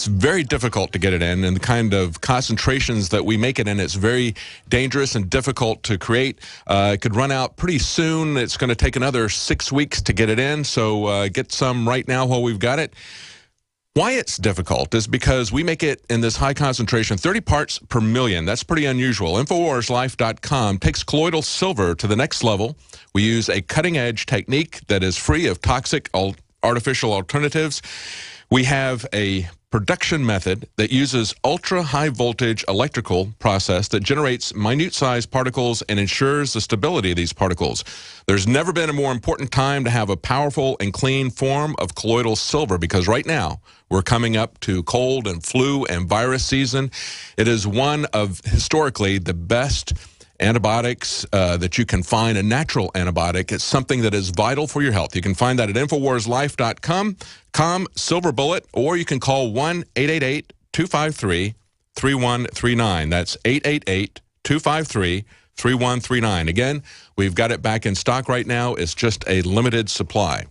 it's very difficult to get it in, and the kind of concentrations that we make it in, it's very dangerous and difficult to create. It could run out pretty soon. It's going to take another 6 weeks to get it in, so get some right now while we've got it. Why it's difficult is because we make it in this high concentration, 30 parts per million. That's pretty unusual. InfoWarsLife.com takes colloidal silver to the next level. We use a cutting-edge technique that is free of toxic artificial alternatives. We have a production method that uses ultra-high voltage electrical process that generates minute-sized particles and ensures the stability of these particles. There's never been a more important time to have a powerful and clean form of colloidal silver, because right now we're coming up to cold and flu and virus season. It is one of, historically, the best antibiotics that you can find, a natural antibiotic. It's something that is vital for your health. You can find that at InfoWarsLife.com, Silver Bullet, or you can call 1-888-253-3139. That's 888-253-3139. Again, we've got it back in stock right now. It's just a limited supply.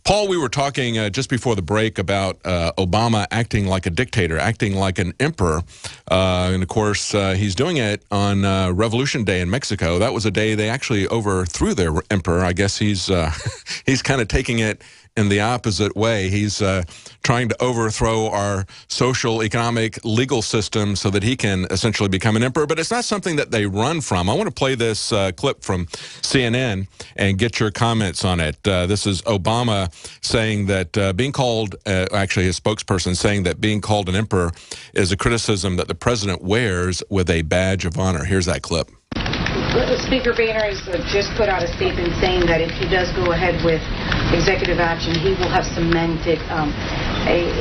Paul, we were talking just before the break about Obama acting like a dictator, acting like an emperor. And, of course, he's doing it on Revolution Day in Mexico. That was a day they actually overthrew their emperor. I guess he's kind of taking it in the opposite way. He's trying to overthrow our social, economic, legal system so that he can essentially become an emperor. But it's not something that they run from. I want to play this clip from CNN and get your comments on it. This is Obama saying that being called, actually his spokesperson saying that being called an emperor is a criticism that the president wears with a badge of honor. Here's that clip. Speaker Boehner has just put out a statement saying that if he does go ahead with executive action, he will have cemented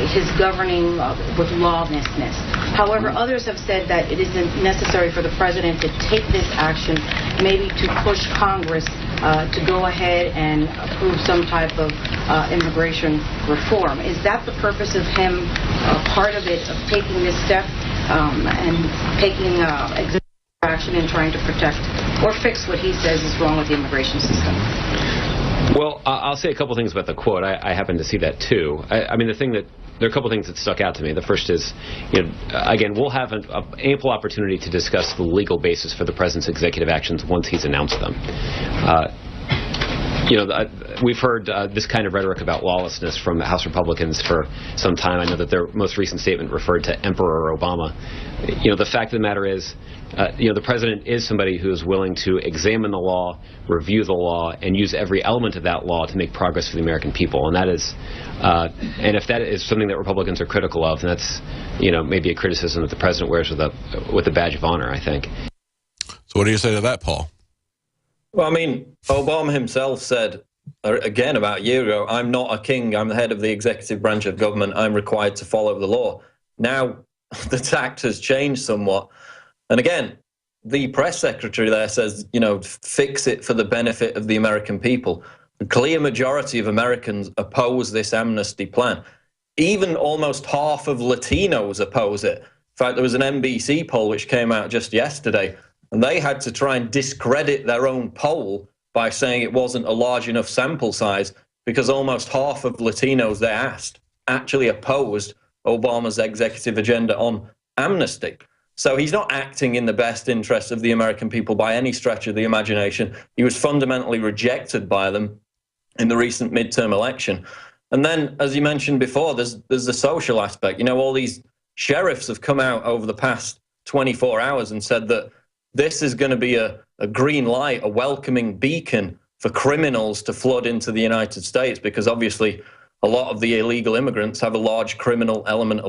his governing with lawlessness. However, others have said that it isn't necessary for the president to take this action, maybe to push Congress to go ahead and approve some type of immigration reform. Is that the purpose of him, part of it, of taking this step and taking executive action and trying to protect or fix what he says is wrong with the immigration system? Well, I'll say a couple things about the quote. I happen to see that too. I mean, there are a couple things that stuck out to me. The first is, again, we'll have an ample opportunity to discuss the legal basis for the president's executive actions once he's announced them. We've heard this kind of rhetoric about lawlessness from House Republicans for some time. I know that their most recent statement referred to Emperor Obama. The fact of the matter is, the president is somebody who is willing to examine the law, review the law, and use every element of that law to make progress for the American people. And that is, and if that is something that Republicans are critical of, then that's, maybe a criticism that the president wears with a badge of honor, I think. So what do you say to that, Paul? Well, I mean, Obama himself said, again, about a year ago, I'm not a king, I'm the head of the executive branch of government, I'm required to follow the law. Now, the tact has changed somewhat. And again, the press secretary there says, fix it for the benefit of the American people. The clear majority of Americans oppose this amnesty plan. Even almost half of Latinos oppose it. In fact, there was an NBC poll which came out just yesterday, and they had to try and discredit their own poll by saying it wasn't a large enough sample size, because almost half of Latinos they asked actually opposed Obama's executive agenda on amnesty. So he's not acting in the best interests of the American people by any stretch of the imagination. He was fundamentally rejected by them in the recent midterm election. And then, as you mentioned before, there's the social aspect. All these sheriffs have come out over the past 24 hours and said that this is going to be a green light, a welcoming beacon for criminals to flood into the United States, because obviously a lot of the illegal immigrants have a large criminal element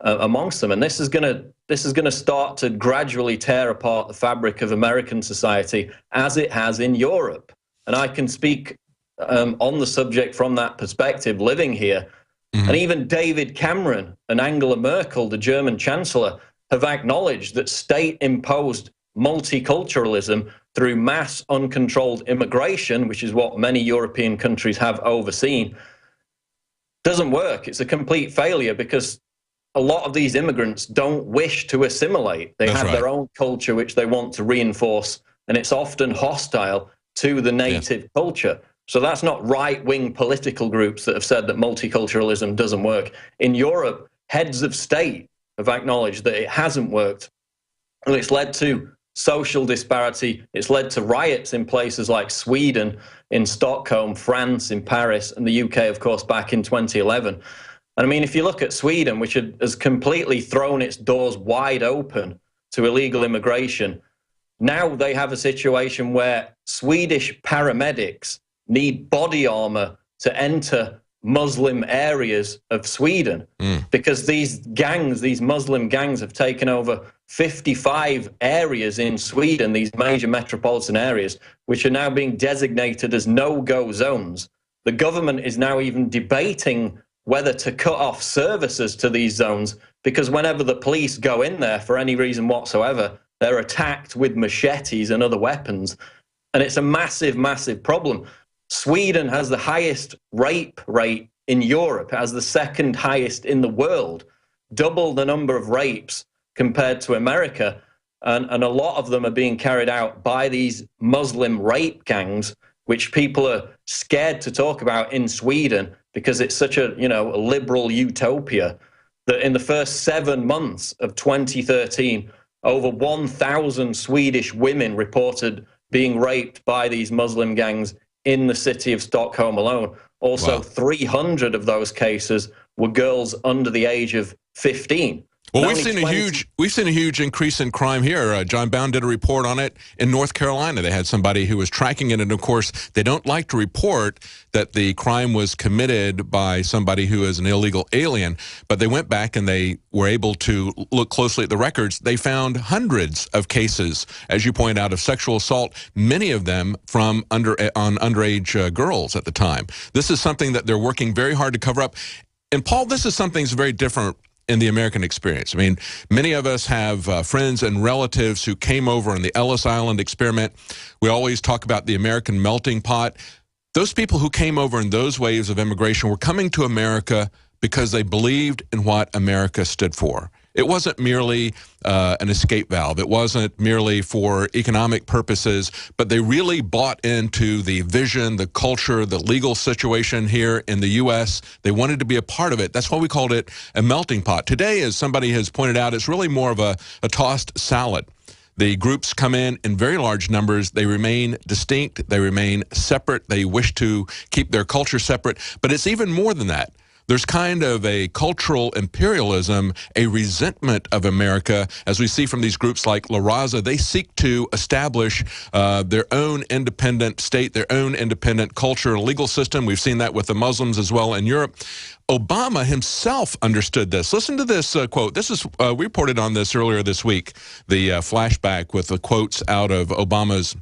amongst them. And this is going to start to gradually tear apart the fabric of American society as it has in Europe. And I can speak on the subject from that perspective, living here. Mm-hmm. And even David Cameron and Angela Merkel, the German chancellor, have acknowledged that state-imposed multiculturalism through mass uncontrolled immigration, which is what many European countries have overseen, doesn't work. It's a complete failure, because a lot of these immigrants don't wish to assimilate. They have their own culture which they want to reinforce, and it's often hostile to the native culture. So that's not right-wing political groups that have said that multiculturalism doesn't work. In Europe, heads of state have acknowledged that it hasn't worked. And it's led to social disparity. It's led to riots in places like Sweden, in Stockholm, France, in Paris, and the UK, of course, back in 2011. And I mean, if you look at Sweden, which has completely thrown its doors wide open to illegal immigration, now they have a situation where Swedish paramedics need body armor to enter Muslim areas of Sweden because these gangs, these Muslim gangs, have taken over 55 areas in Sweden, these major metropolitan areas, which are now being designated as no-go zones. The government is now even debating whether to cut off services to these zones, because whenever the police go in there for any reason whatsoever, they're attacked with machetes and other weapons. And it's a massive, massive problem. Sweden has the highest rape rate in Europe. It has the second highest in the world, double the number of rapes compared to America. And a lot of them are being carried out by these Muslim rape gangs, which people are scared to talk about in Sweden because it's such a, a liberal utopia, that in the first 7 months of 2013, over 1,000 Swedish women reported being raped by these Muslim gangs in the city of Stockholm alone. Also, wow. 300 of those cases were girls under the age of 15. Well, we've seen a huge increase in crime here. John Bound did a report on it in North Carolina. They had somebody who was tracking it, and of course, they don't like to report that the crime was committed by somebody who is an illegal alien. But they went back and they were able to look closely at the records. They found hundreds of cases, as you point out, of sexual assault, many of them from underage girls at the time. This is something that they're working very hard to cover up. And Paul, this is something that's very different in the American experience. I mean, many of us have friends and relatives who came over in the Ellis Island experiment. We always talk about the American melting pot. Those people who came over in those waves of immigration were coming to America because they believed in what America stood for. It wasn't merely an escape valve. It wasn't merely for economic purposes, but they really bought into the vision, the culture, the legal situation here in the U.S. They wanted to be a part of it. That's why we called it a melting pot. Today, as somebody has pointed out, it's really more of a tossed salad. The groups come in very large numbers. They remain distinct. They remain separate. They wish to keep their culture separate. But it's even more than that. There's kind of a cultural imperialism, a resentment of America, as we see from these groups like La Raza. They seek to establish their own independent state, their own independent culture and legal system. We've seen that with the Muslims as well in Europe. Obama himself understood this. Listen to this quote. This is we reported on this earlier this week, the flashback with the quotes out of Obama's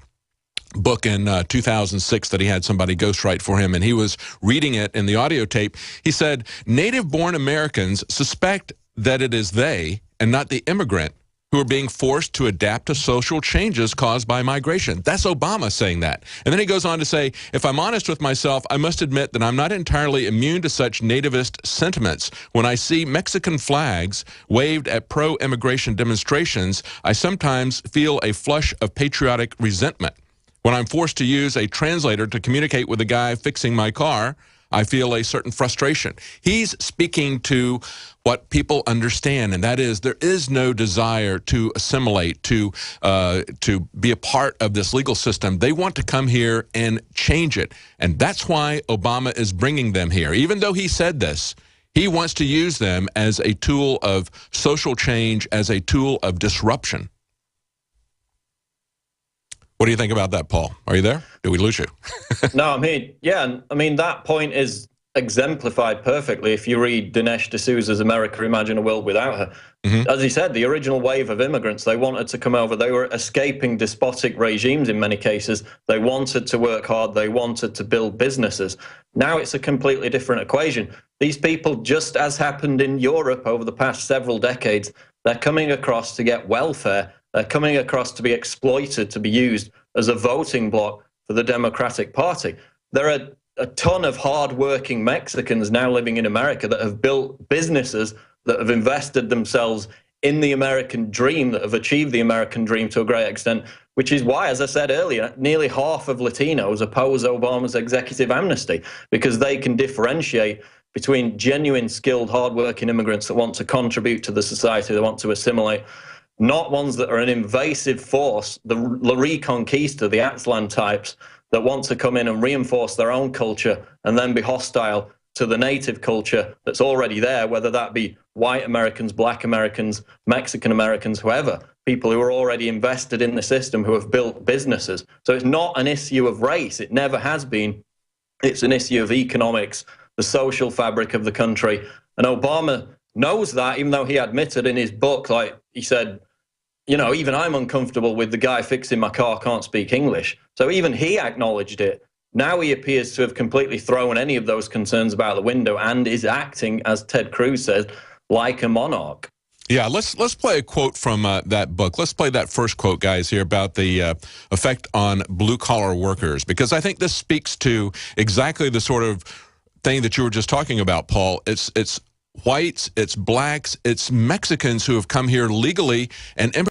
book in 2006 that he had somebody ghostwrite for him, and he was reading it in the audio tape. He said, "Native-born Americans suspect that it is they and not the immigrant who are being forced to adapt to social changes caused by migration." That's Obama saying that. And then he goes on to say, "If I'm honest with myself, I must admit that I'm not entirely immune to such nativist sentiments. When I see Mexican flags waved at pro-immigration demonstrations, I sometimes feel a flush of patriotic resentment. When I'm forced to use a translator to communicate with the guy fixing my car, I feel a certain frustration." He's speaking to what people understand, and that is there is no desire to assimilate, to be a part of this legal system. They want to come here and change it, and that's why Obama is bringing them here. Even though he said this, he wants to use them as a tool of social change, as a tool of disruption. What do you think about that, Paul? Are you there? Did we lose you? No, I'm here. Yeah, I mean, that point is exemplified perfectly if you read Dinesh D'Souza's America, Imagine a World Without Her. As he said, the original wave of immigrants, they wanted to come over. They were escaping despotic regimes in many cases. They wanted to work hard. They wanted to build businesses. Now it's a completely different equation. These people, just as happened in Europe over the past several decades, they're coming across to get welfare. They're coming across to be exploited, to be used as a voting bloc for the Democratic Party. There are a ton of hard-working Mexicans now living in America that have built businesses, that have invested themselves in the American dream, that have achieved the American dream to a great extent, which is why, as I said earlier, nearly half of Latinos oppose Obama's executive amnesty, because they can differentiate between genuine, skilled, hardworking immigrants that want to contribute to the society, they want to assimilate, not ones that are an invasive force, the La Reconquista, the Aztlan types, that want to come in and reinforce their own culture and then be hostile to the native culture that's already there, whether that be white Americans, black Americans, Mexican Americans, whoever, people who are already invested in the system, who have built businesses. So it's not an issue of race. It never has been. It's an issue of economics, the social fabric of the country. And Obama knows that, even though he admitted in his book, like he said, you know, even I'm uncomfortable with the guy fixing my car can't speak English. So even he acknowledged it. Now he appears to have completely thrown any of those concerns about the window and is acting, as Ted Cruz says, like a monarch. Yeah, let's play a quote from that book. Let's play that first quote, guys, here about the effect on blue-collar workers, because I think this speaks to exactly the sort of thing that you were just talking about, Paul. It's whites, it's blacks, it's Mexicans who have come here legally and